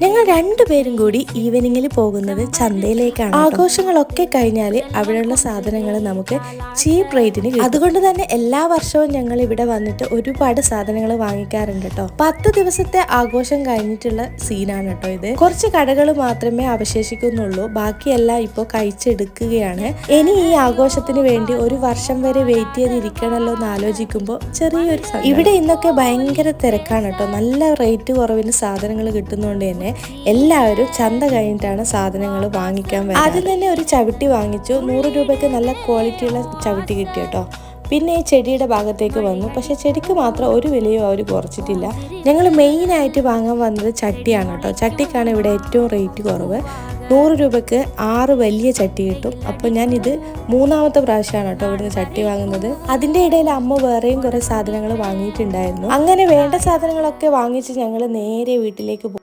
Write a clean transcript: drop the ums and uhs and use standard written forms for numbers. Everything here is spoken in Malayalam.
ഞങ്ങൾ രണ്ടുപേരും കൂടി ഈവനിങ്ങിൽ പോകുന്നത് ചന്തയിലേക്കാണ്. ആഘോഷങ്ങളൊക്കെ കഴിഞ്ഞാൽ അവിടെയുള്ള സാധനങ്ങൾ നമുക്ക് ചീപ്പ് റേറ്റിന് കിട്ടും. അതുകൊണ്ട് തന്നെ എല്ലാ വർഷവും ഞങ്ങൾ ഇവിടെ വന്നിട്ട് ഒരുപാട് സാധനങ്ങൾ വാങ്ങിക്കാറുണ്ട് കേട്ടോ. 10 ദിവസത്തെ ആഘോഷം കഴിഞ്ഞിട്ടുള്ള സീനാണ് കേട്ടോ ഇത്. കുറച്ച് കടകൾ മാത്രമേ അവശേഷിക്കുന്നുള്ളൂ, ബാക്കിയെല്ലാം ഇപ്പോൾ കഴിച്ചെടുക്കുകയാണ്. ഇനി ഈ ആഘോഷത്തിന് വേണ്ടി ഒരു വർഷം വരെ വെയിറ്റ് ചെയ്തിരിക്കണമല്ലോ എന്ന് ആലോചിക്കുമ്പോൾ ചെറിയൊരു ഇവിടെ ഇന്നൊക്കെ ഭയങ്കര തിരക്കാണ് കേട്ടോ. നല്ല റേറ്റ് കുറവിന് സാധനങ്ങൾ കിട്ടുന്നുണ്ട് തന്നെ എല്ലാവരും ചന്ത കഴിഞ്ഞിട്ടാണ് സാധനങ്ങൾ വാങ്ങിക്കാൻ വരുന്നത്. ആദ്യം തന്നെ ഒരു ചവിട്ടി വാങ്ങിച്ചു. 100 രൂപയ്ക്ക് നല്ല ക്വാളിറ്റിയുള്ള ചവിട്ടി കിട്ടി കേട്ടോ. പിന്നെ ഈ ചെടിയുടെ ഭാഗത്തേക്ക് വന്നു, പക്ഷെ ചെടിക്ക് മാത്രം ഒരു വിലയും അവർ കുറച്ചിട്ടില്ല. ഞങ്ങൾ മെയിനായിട്ട് വാങ്ങാൻ വന്നത് ചട്ടിയാണ് കേട്ടോ. ചട്ടിക്കാണ് ഇവിടെ ഏറ്റവും റേറ്റ് കുറവ്. 100 രൂപയ്ക്ക് 6 വലിയ ചട്ടി കിട്ടും. അപ്പോൾ ഞാൻ ഇത് 3ാമത്തെ പ്രാവശ്യമാണ് കേട്ടോ ഇവിടുന്ന് ചട്ടി വാങ്ങുന്നത്. അതിൻ്റെ ഇടയിൽ അമ്മ വേറെയും കുറേ സാധനങ്ങൾ വാങ്ങിയിട്ടുണ്ടായിരുന്നു. അങ്ങനെ വേണ്ട സാധനങ്ങളൊക്കെ വാങ്ങിച്ച് ഞങ്ങൾ നേരെ വീട്ടിലേക്ക് പോകും.